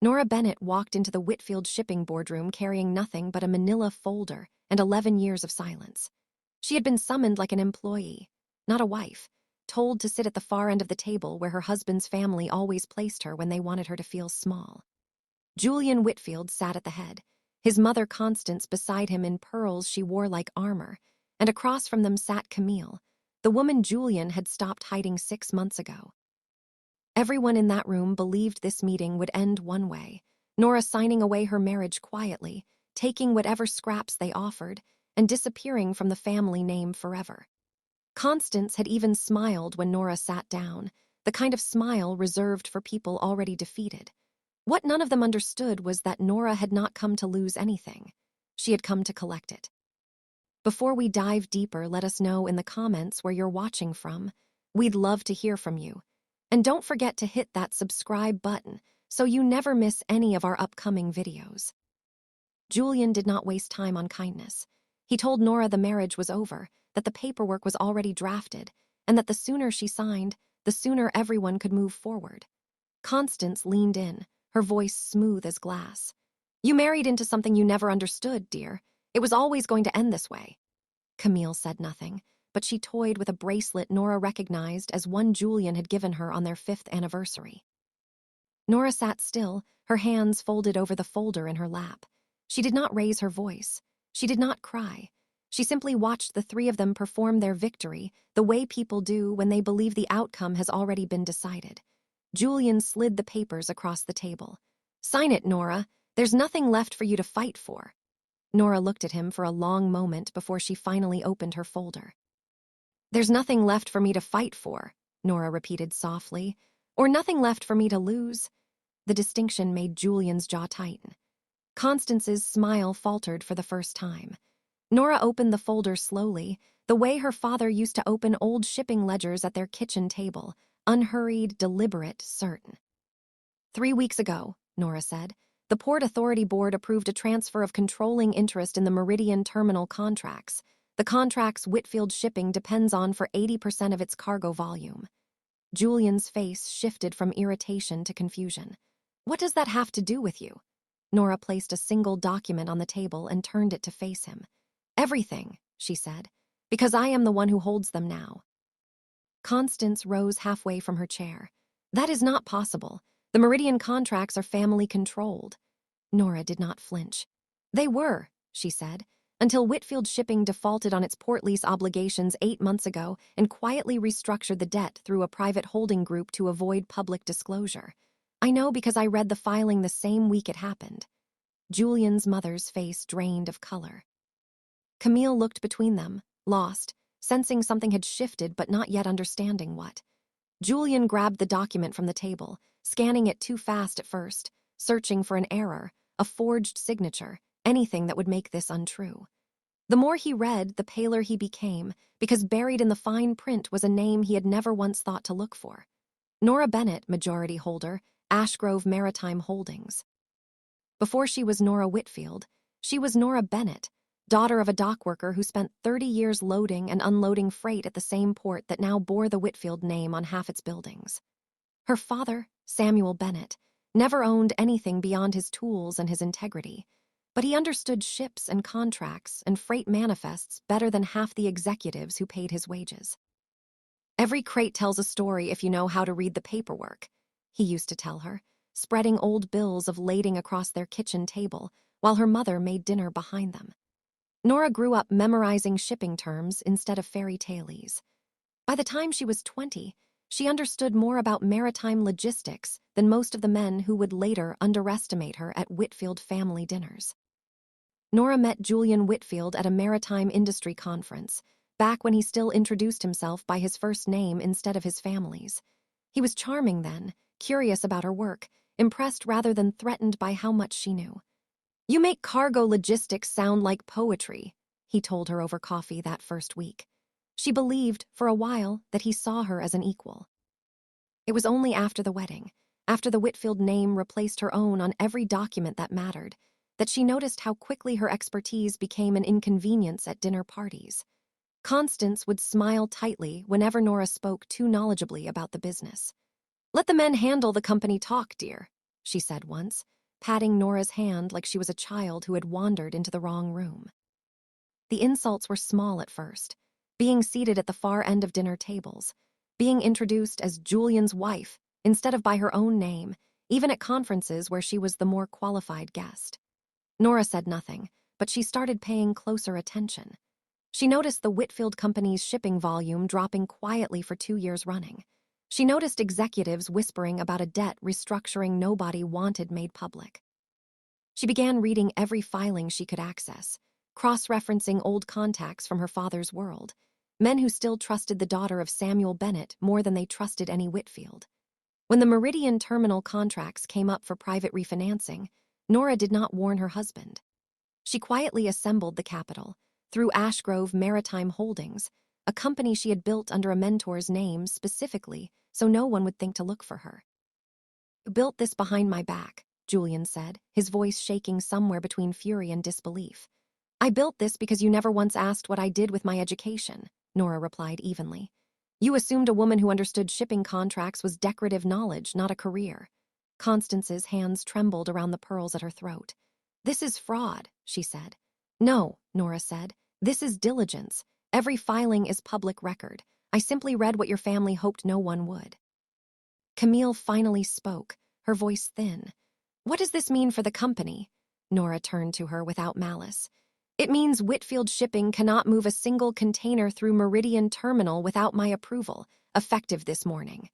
Nora Bennett walked into the Whitfield shipping boardroom carrying nothing but a manila folder and 11 years of silence. She had been summoned like an employee, not a wife, told to sit at the far end of the table where her husband's family always placed her when they wanted her to feel small. Julian Whitfield sat at the head, his mother Constance beside him in pearls she wore like armor, and across from them sat Camille, the woman Julian had stopped hiding 6 months ago. Everyone in that room believed this meeting would end one way, Nora signing away her marriage quietly, taking whatever scraps they offered, and disappearing from the family name forever. Constance had even smiled when Nora sat down, the kind of smile reserved for people already defeated. What none of them understood was that Nora had not come to lose anything. She had come to collect it. Before we dive deeper, let us know in the comments where you're watching from. We'd love to hear from you. And don't forget to hit that subscribe button so you never miss any of our upcoming videos. Julian did not waste time on kindness. He told Nora the marriage was over, that the paperwork was already drafted, and that the sooner she signed, the sooner everyone could move forward. Constance leaned in, her voice smooth as glass. "You married into something you never understood, dear. It was always going to end this way." Camille said nothing, but she toyed with a bracelet Nora recognized as one Julian had given her on their 5th anniversary. Nora sat still, her hands folded over the folder in her lap. She did not raise her voice. She did not cry. She simply watched the three of them perform their victory the way people do when they believe the outcome has already been decided. Julian slid the papers across the table. "Sign it, Nora. There's nothing left for you to fight for." Nora looked at him for a long moment before she finally opened her folder. "There's nothing left for me to fight for," Nora repeated softly. "Or nothing left for me to lose." The distinction made Julian's jaw tighten. Constance's smile faltered for the first time. Nora opened the folder slowly, the way her father used to open old shipping ledgers at their kitchen table, unhurried, deliberate, certain. "3 weeks ago," Nora said, "the Port Authority Board approved a transfer of controlling interest in the Meridian Terminal contracts. The contracts Whitfield Shipping depends on for 80% of its cargo volume." Julian's face shifted from irritation to confusion. "What does that have to do with you?" Nora placed a single document on the table and turned it to face him. "Everything," she said, "because I am the one who holds them now." Constance rose halfway from her chair. "That is not possible. The Meridian contracts are family-controlled." Nora did not flinch. "They were," she said, "until Whitfield Shipping defaulted on its port lease obligations 8 months ago and quietly restructured the debt through a private holding group to avoid public disclosure. I know because I read the filing the same week it happened." Julian's mother's face drained of color. Camille looked between them, lost, sensing something had shifted but not yet understanding what. Julian grabbed the document from the table, scanning it too fast at first, searching for an error, a forged signature, anything that would make this untrue. The more he read, the paler he became, because buried in the fine print was a name he had never once thought to look for. Nora Bennett, majority holder, Ashgrove Maritime Holdings. Before she was Nora Whitfield, she was Nora Bennett, daughter of a dockworker who spent 30 years loading and unloading freight at the same port that now bore the Whitfield name on half its buildings. Her father, Samuel Bennett, never owned anything beyond his tools and his integrity, but he understood ships and contracts and freight manifests better than half the executives who paid his wages. "Every crate tells a story if you know how to read the paperwork," he used to tell her, spreading old bills of lading across their kitchen table while her mother made dinner behind them. Nora grew up memorizing shipping terms instead of fairy tales. By the time she was 20, she understood more about maritime logistics than most of the men who would later underestimate her at Whitfield family dinners. Nora met Julian Whitfield at a maritime industry conference, back when he still introduced himself by his first name instead of his family's. He was charming then, curious about her work, impressed rather than threatened by how much she knew. "You make cargo logistics sound like poetry," he told her over coffee that first week. She believed, for a while, that he saw her as an equal. It was only after the wedding, after the Whitfield name replaced her own on every document that mattered, that she noticed how quickly her expertise became an inconvenience at dinner parties. Constance would smile tightly whenever Nora spoke too knowledgeably about the business. "Let the men handle the company talk, dear," she said once, patting Nora's hand like she was a child who had wandered into the wrong room. The insults were small at first, being seated at the far end of dinner tables, being introduced as Julian's wife instead of by her own name, even at conferences where she was the more qualified guest. Nora said nothing, but she started paying closer attention. She noticed the Whitfield Company's shipping volume dropping quietly for 2 years running. She noticed executives whispering about a debt restructuring nobody wanted made public. She began reading every filing she could access, cross-referencing old contacts from her father's world, men who still trusted the daughter of Samuel Bennett more than they trusted any Whitfield. When the Meridian Terminal contracts came up for private refinancing, Nora did not warn her husband. She quietly assembled the capital, through Ashgrove Maritime Holdings, a company she had built under a mentor's name specifically so no one would think to look for her. "Built this behind my back," Julian said, his voice shaking somewhere between fury and disbelief. "I built this because you never once asked what I did with my education," Nora replied evenly. "You assumed a woman who understood shipping contracts was decorative knowledge, not a career." Constance's hands trembled around the pearls at her throat. "This is fraud," she said. "No," Nora said. "This is diligence. Every filing is public record. I simply read what your family hoped no one would." Camille finally spoke, her voice thin. "What does this mean for the company?" Nora turned to her without malice. "It means Whitfield Shipping cannot move a single container through Meridian Terminal without my approval, effective this morning."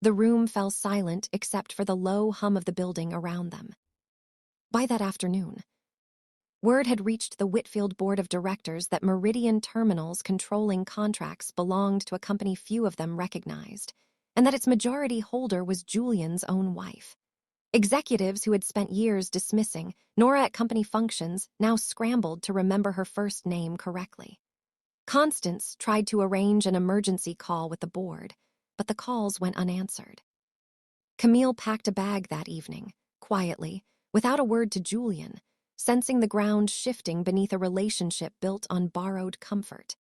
The room fell silent except for the low hum of the building around them. By that afternoon, word had reached the Whitfield Board of Directors that Meridian Terminal's controlling contracts belonged to a company few of them recognized, and that its majority holder was Julian's own wife. Executives who had spent years dismissing Nora at company functions now scrambled to remember her first name correctly. Constance tried to arrange an emergency call with the board, but the calls went unanswered. Camille packed a bag that evening, quietly, without a word to Julian, sensing the ground shifting beneath a relationship built on borrowed comfort.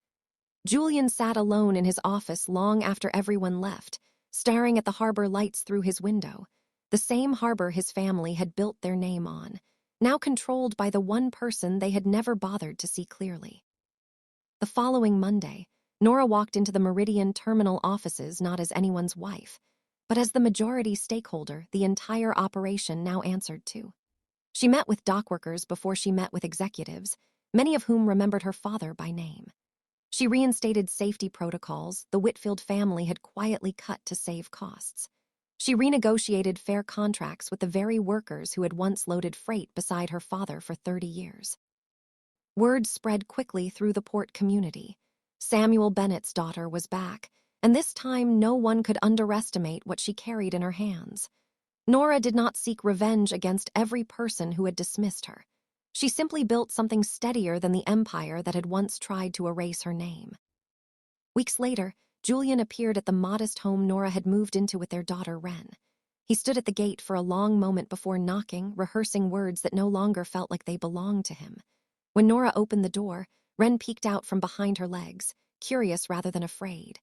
Julian sat alone in his office long after everyone left, staring at the harbor lights through his window, the same harbor his family had built their name on, now controlled by the one person they had never bothered to see clearly. The following Monday, Nora walked into the Meridian Terminal offices not as anyone's wife, but as the majority stakeholder the entire operation now answered to. She met with dockworkers before she met with executives, many of whom remembered her father by name. She reinstated safety protocols the Whitfield family had quietly cut to save costs. She renegotiated fair contracts with the very workers who had once loaded freight beside her father for 30 years. Word spread quickly through the port community. Samuel Bennett's daughter was back, and this time no one could underestimate what she carried in her hands. Nora did not seek revenge against every person who had dismissed her. She simply built something steadier than the empire that had once tried to erase her name. Weeks later, Julian appeared at the modest home Nora had moved into with their daughter, Wren. He stood at the gate for a long moment before knocking, rehearsing words that no longer felt like they belonged to him. When Nora opened the door, Wren peeked out from behind her legs, curious rather than afraid.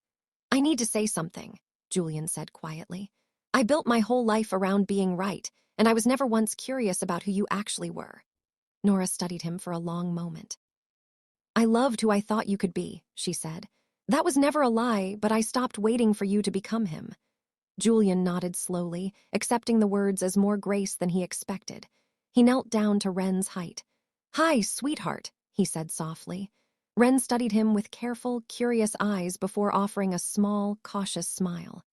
"I need to say something," Julian said quietly. "I built my whole life around being right, and I was never once curious about who you actually were." Nora studied him for a long moment. "I loved who I thought you could be," she said. "That was never a lie, but I stopped waiting for you to become him." Julian nodded slowly, accepting the words as more grace than he expected. He knelt down to Wren's height. "Hi, sweetheart," he said softly. Wren studied him with careful, curious eyes before offering a small, cautious smile.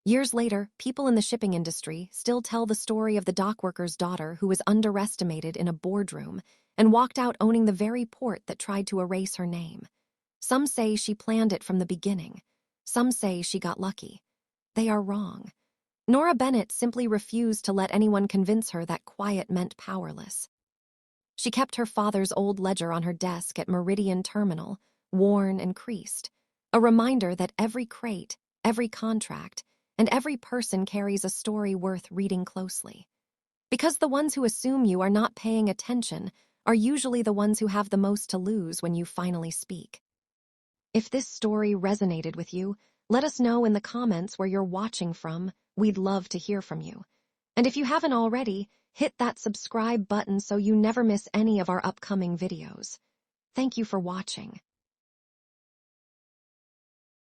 Years later, people in the shipping industry still tell the story of the dockworker's daughter who was underestimated in a boardroom and walked out owning the very port that tried to erase her name. Some say she planned it from the beginning. Some say she got lucky. They are wrong. Nora Bennett simply refused to let anyone convince her that quiet meant powerless. She kept her father's old ledger on her desk at Meridian Terminal, worn and creased, a reminder that every crate, every contract, and every person carries a story worth reading closely. Because the ones who assume you are not paying attention are usually the ones who have the most to lose when you finally speak. If this story resonated with you, let us know in the comments where you're watching from. We'd love to hear from you. And if you haven't already, hit that subscribe button so you never miss any of our upcoming videos. Thank you for watching.